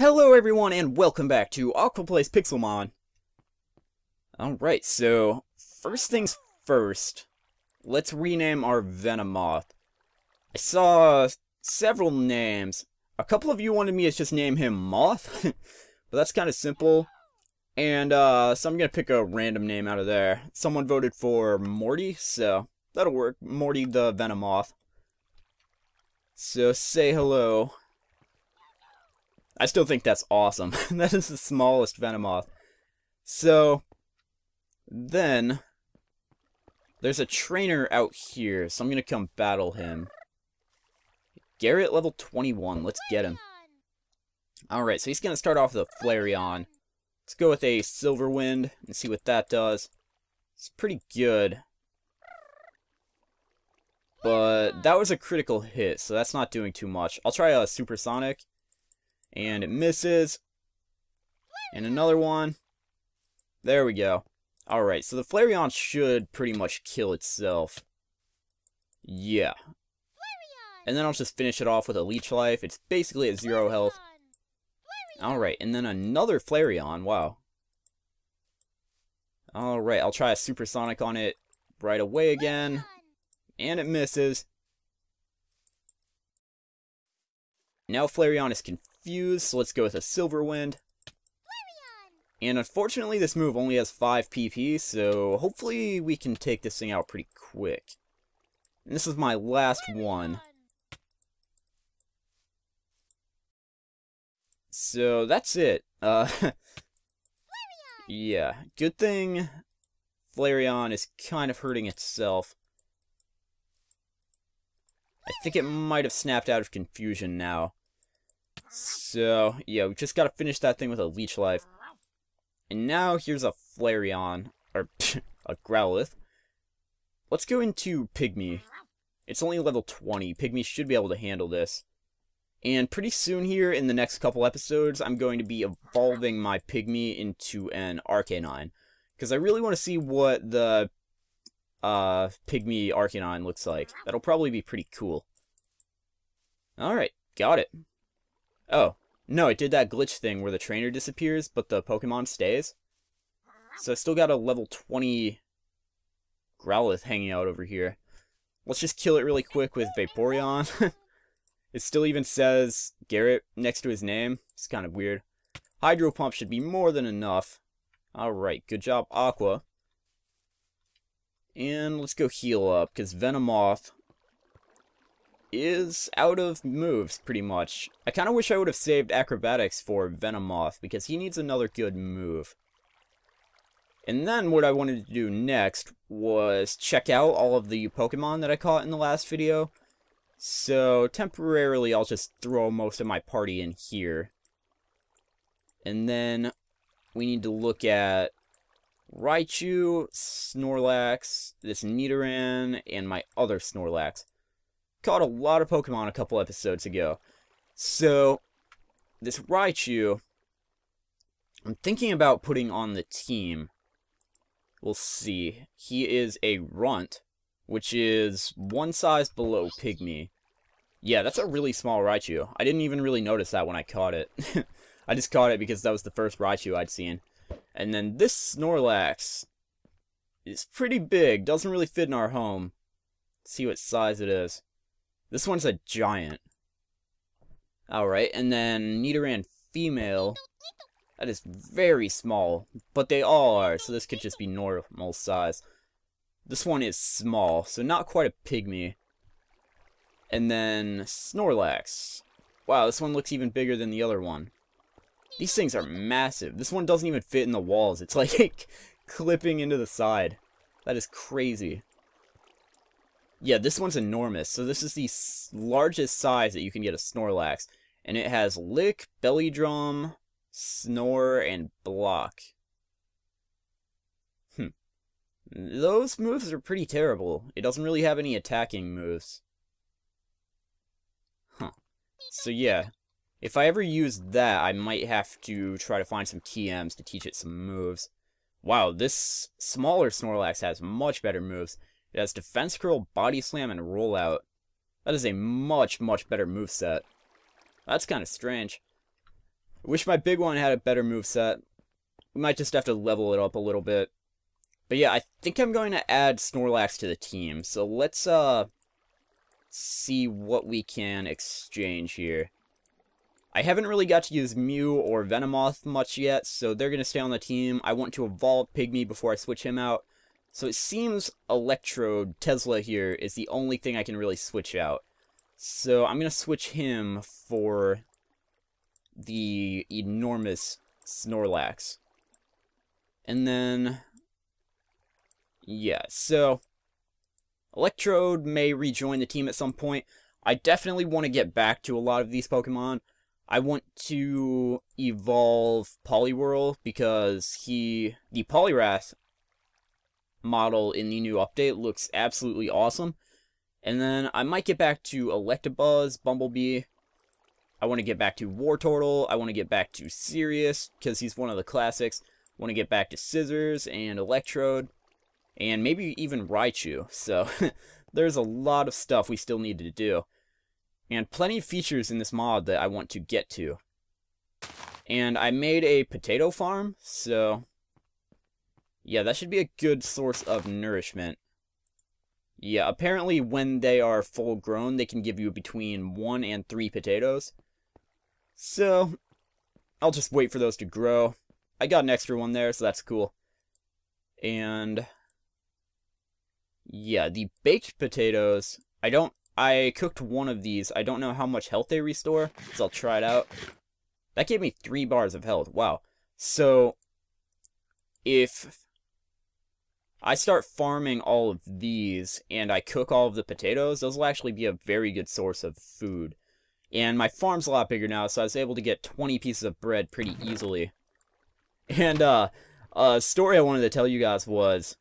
Hello everyone and welcome back to Aqua Plays Pixelmon. Alright, so first things first, let's rename our Venomoth. I saw several names. A couple of you wanted me to just name him Moth, but that's kind of simple. And so I'm gonna pick a random name out of there. Someone voted for Morty, so that'll work. Morty the Venomoth. So say hello. I still think that's awesome. That is the smallest Venomoth. So, then, there's a trainer out here, so I'm gonna come battle him. Garrett, level 21, let's get him. Alright, so he's gonna start off with a Flareon. Let's go with a Silverwind and see what that does. It's pretty good. But that was a critical hit, so that's not doing too much. I'll try a Supersonic. And it misses. And another one. There we go. Alright, so the Flareon should pretty much kill itself. Yeah. And then I'll just finish it off with a Leech Life. It's basically at 0 health. Alright, and then another Flareon. Wow. Alright, I'll try a Supersonic on it right away again. And it misses. Now Flareon is confused, so let's go with a Silverwind. And unfortunately this move only has 5 PP, so hopefully we can take this thing out pretty quick. And this is my last one. So that's it. Yeah, good thing Flareon is kind of hurting itself. I think it might have snapped out of confusion now. So, yeah, we just gotta finish that thing with a Leech Life. And now, here's a Flareon. Or, a Growlithe. Let's go into Pygmy. It's only level 20. Pygmy should be able to handle this. And pretty soon here, in the next couple episodes, I'm going to be evolving my Pygmy into an Arcanine. Because I really want to see what the Pygmy Arcanine looks like. That'll probably be pretty cool. Alright, got it. Oh, no, it did that glitch thing where the trainer disappears, but the Pokemon stays. So I still got a level 20 Growlithe hanging out over here. Let's just kill it really quick with Vaporeon. It still even says Garrett next to his name. It's kind of weird. Hydro Pump should be more than enough. Alright, good job, Aqua. And let's go heal up, because Venomoth is out of moves, pretty much. I kind of wish I would have saved Acrobatics for Venomoth, because he needs another good move. And then what I wanted to do next was check out all of the Pokemon that I caught in the last video. So, temporarily, I'll just throw most of my party in here. And then we need to look at Raichu, Snorlax, this Nidoran, and my other Snorlax. Caught a lot of Pokemon a couple episodes ago. So, this Raichu, I'm thinking about putting on the team. We'll see. He is a Runt, which is one size below Pygmy. Yeah, that's a really small Raichu. I didn't even really notice that when I caught it. I just caught it because that was the first Raichu I'd seen. And then this Snorlax is pretty big. Doesn't really fit in our home. Let's see what size it is. This one's a giant. Alright, and then Nidoran female. That is very small. But they all are, so this could just be normal size. This one is small, so not quite a Pygmy. And then Snorlax. Wow, this one looks even bigger than the other one. These things are massive. This one doesn't even fit in the walls. It's like clipping into the side. That is crazy. Yeah, this one's enormous. So this is the largest size that you can get a Snorlax. And it has Lick, Belly Drum, Snore, and Block. Those moves are pretty terrible. It doesn't really have any attacking moves. So yeah. If I ever use that, I might have to try to find some TMs to teach it some moves. Wow, this smaller Snorlax has much better moves. It has Defense Curl, Body Slam, and Rollout. That is a much, much better moveset. That's kind of strange. wish my big one had a better moveset. We might just have to level it up a little bit. But yeah, I think I'm going to add Snorlax to the team. So let's see what we can exchange here. I haven't really got to use Mew or Venomoth much yet, so they're going to stay on the team. I want to evolve Pygmy before I switch him out. So it seems Electrode, Tesla here, is the only thing I can really switch out. So I'm going to switch him for the enormous Snorlax. And then, yeah, so Electrode may rejoin the team at some point. I definitely want to get back to a lot of these Pokemon. I want to evolve Poliwhirl because the Poliwrath model in the new update looks absolutely awesome. And then I might get back to Electabuzz, Bumblebee. I want to get back to Wartortle. I want to get back to Sirius because he's one of the classics. I want to get back to Scissors and Electrode. And maybe even Raichu. So there's a lot of stuff we still need to do. And plenty of features in this mod that I want to get to. And I made a potato farm, so yeah, that should be a good source of nourishment. Yeah, apparently when they are full grown, they can give you between 1 and 3 potatoes. So I'll just wait for those to grow. I got an extra one there, so that's cool. And yeah, the baked potatoes, I cooked one of these. I don't know how much health they restore, so I'll try it out. That gave me 3 bars of health. Wow. So if I start farming all of these and I cook all of the potatoes, those will actually be a very good source of food. And my farm's a lot bigger now, so I was able to get 20 pieces of bread pretty easily. And a story I wanted to tell you guys was,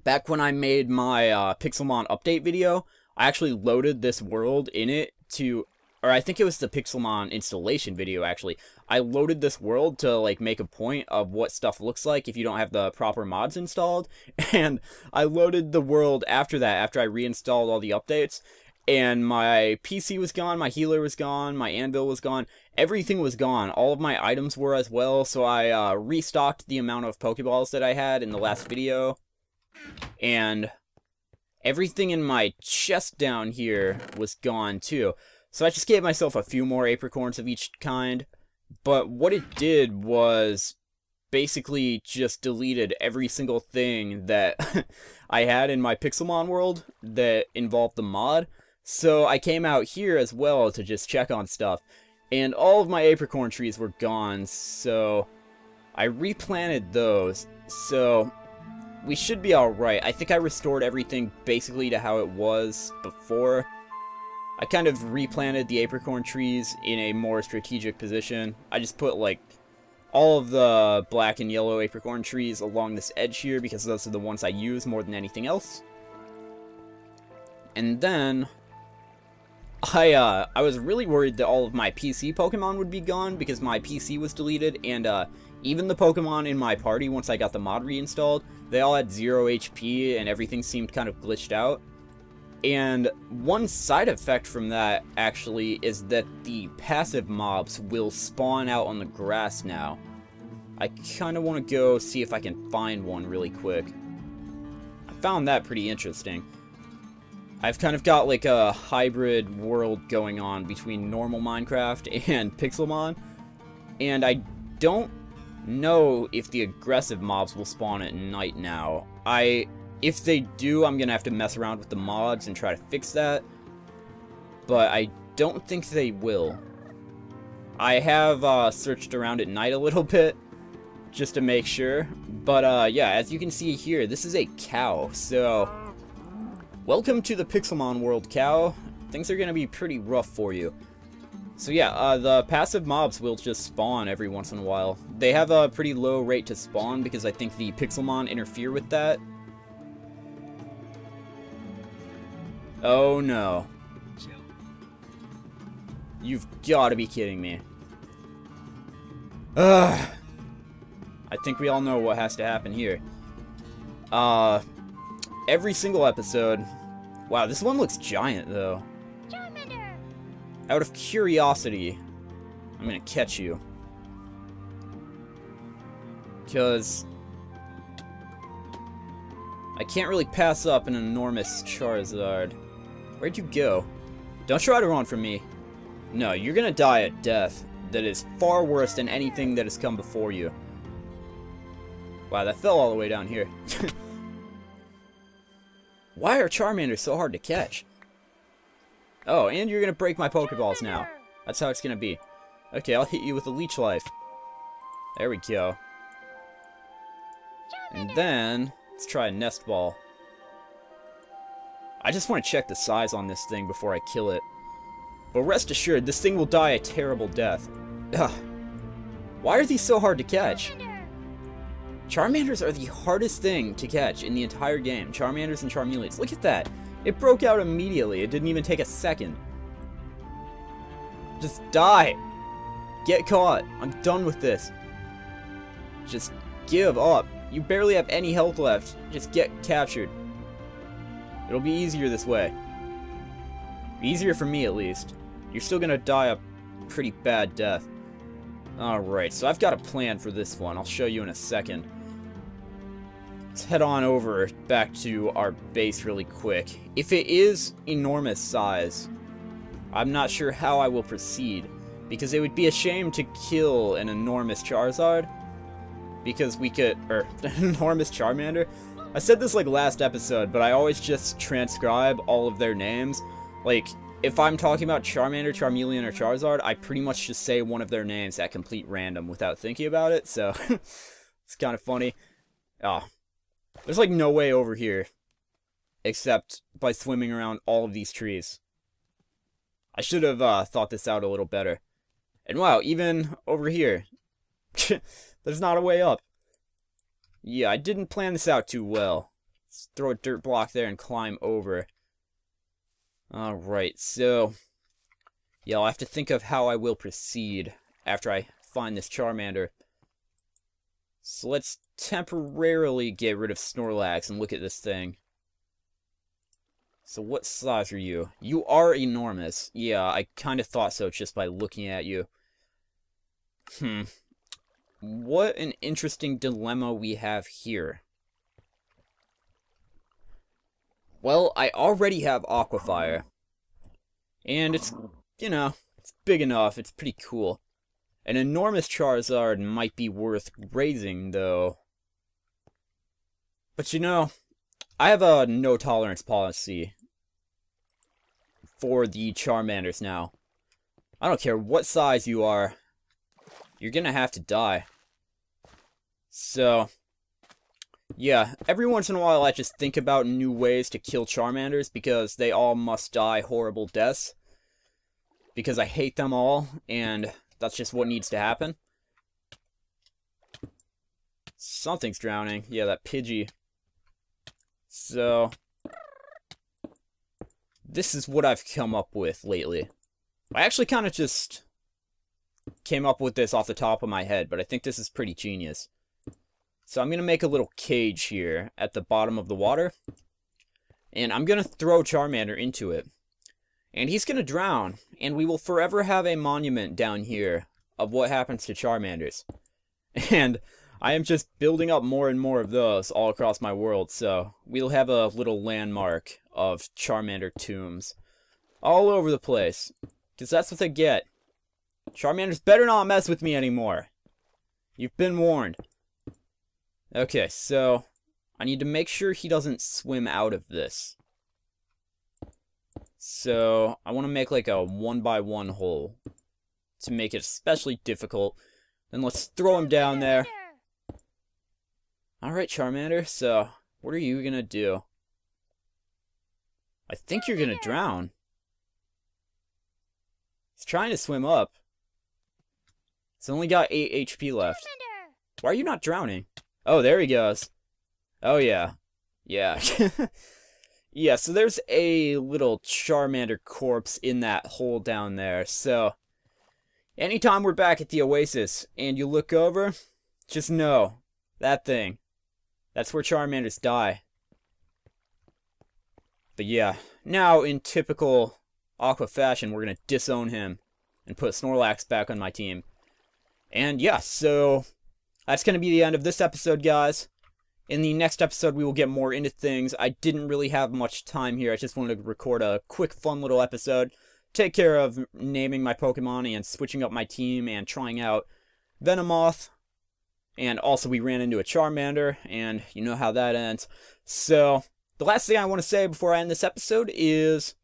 back when I made my Pixelmon update video, I actually loaded this world in it to, or I think it was the Pixelmon installation video actually. I loaded this world to like make a point of what stuff looks like if you don't have the proper mods installed. And I loaded the world after that, after I reinstalled all the updates. And my PC was gone, my healer was gone, my anvil was gone, everything was gone. All of my items were as well, so I restocked the amount of Pokeballs that I had in the last video. And everything in my chest down here was gone too. So I just gave myself a few more apricorns of each kind. But what it did was basically just deleted every single thing that I had in my Pixelmon world that involved the mod. So I came out here as well to just check on stuff. And all of my apricorn trees were gone, so I replanted those. So we should be alright. I think I restored everything basically to how it was before. I kind of replanted the apricorn trees in a more strategic position. I just put like all of the black and yellow apricorn trees along this edge here because those are the ones I use more than anything else. And then I was really worried that all of my PC Pokemon would be gone because my PC was deleted, and even the Pokemon in my party, once I got the mod reinstalled, they all had 0 HP and everything seemed kind of glitched out. And one side effect from that, actually, is that the passive mobs will spawn out on the grass now. I kind of want to go see if I can find one really quick. I found that pretty interesting. I've kind of got like a hybrid world going on between normal Minecraft and Pixelmon, and I don't know if the aggressive mobs will spawn at night now. If they do, I'm gonna have to mess around with the mods and try to fix that, but I don't think they will. I have searched around at night a little bit, just to make sure, but yeah, as you can see here, this is a cow, so welcome to the Pixelmon world, cow. Things are gonna be pretty rough for you. So yeah, the passive mobs will just spawn every once in a while. They have a pretty low rate to spawn because I think the Pixelmon interfere with that. Oh no. You've got to be kidding me. Ugh. I think we all know what has to happen here. Every single episode. Wow, this one looks giant though. Charmander. Out of curiosity, I'm gonna catch you. Because I can't really pass up an enormous Charizard. Where'd you go? Don't try to run from me. No, you're gonna die a death that is far worse than anything that has come before you. Wow, that fell all the way down here. Why are Charmanders so hard to catch? Oh, and you're gonna break my Pokeballs now. That's how it's gonna be. Okay, I'll hit you with a Leech Life. There we go. And then, let's try a Nest Ball. I just want to check the size on this thing before I kill it. But rest assured, this thing will die a terrible death. Ugh. Why are these so hard to catch? Charmanders are the hardest thing to catch in the entire game. Charmanders and Charmeleons. Look at that. It broke out immediately. It didn't even take a second. Just die. Get caught. I'm done with this. Just give up. You barely have any health left. Just get captured. It'll be easier this way. Easier for me, at least. You're still gonna die a pretty bad death. Alright, so I've got a plan for this one. I'll show you in a second. Let's head on over back to our base really quick. If it is enormous size, I'm not sure how I will proceed. Because it would be a shame to kill an enormous Charizard. Because we could... an enormous Charmander. I said this like last episode, but I always just transcribe all of their names. Like, if I'm talking about Charmander, Charmeleon, or Charizard, I pretty much just say one of their names at complete random without thinking about it, so it's kind of funny. Oh, there's like no way over here except by swimming around all of these trees. I should have thought this out a little better. And wow, even over here, there's not a way up. Yeah, I didn't plan this out too well. Let's throw a dirt block there and climb over. Alright, so... yeah, I'll have to think of how I will proceed after I find this Charmander. So let's temporarily get rid of Snorlax and look at this thing. So what size are you? You are enormous. Yeah, I kind of thought so just by looking at you. What an interesting dilemma we have here. Well, I already have Aqua Fire. And it's, you know, it's big enough. It's pretty cool. An enormous Charizard might be worth raising, though. But you know, I have a no-tolerance policy for the Charmanders now. I don't care what size you are. You're gonna have to die. So, yeah, every once in a while I just think about new ways to kill Charmanders because they all must die horrible deaths. Because I hate them all, and that's just what needs to happen. Something's drowning. Yeah, that Pidgey. So, this is what I've come up with lately. I actually kind of just came up with this off the top of my head, but I think this is pretty genius. So I'm going to make a little cage here at the bottom of the water. And I'm going to throw Charmander into it. And he's going to drown. And we will forever have a monument down here of what happens to Charmanders. And I am just building up more and more of those all across my world. So we'll have a little landmark of Charmander tombs all over the place. Because that's what they get. Charmanders better not mess with me anymore. You've been warned. Okay, so I need to make sure he doesn't swim out of this. So I want to make like a 1x1 hole to make it especially difficult. Then let's throw him down there. Alright, Charmander, so what are you gonna do? I think you're gonna drown. He's trying to swim up. It's only got 8 HP left. Why are you not drowning? Oh, there he goes. Oh, yeah. Yeah. Yeah, so there's a little Charmander corpse in that hole down there. So, anytime we're back at the Oasis and you look over, just know, that thing. That's where Charmanders die. But yeah, now in typical Aqua fashion, we're going to disown him. and put Snorlax back on my team. And yeah, so that's going to be the end of this episode, guys. In the next episode, we will get more into things. I didn't really have much time here. I just wanted to record a quick, fun little episode. Take care of naming my Pokemon and switching up my team and trying out Venomoth. And also, we ran into a Charmander, and you know how that ends. So, the last thing I want to say before I end this episode is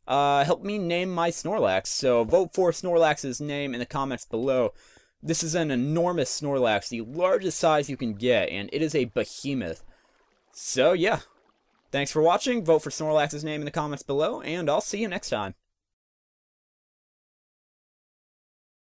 help me name my Snorlax. So, vote for Snorlax's name in the comments below. This is an enormous Snorlax, the largest size you can get, and it is a behemoth. So, yeah. Thanks for watching. Vote for Snorlax's name in the comments below, and I'll see you next time.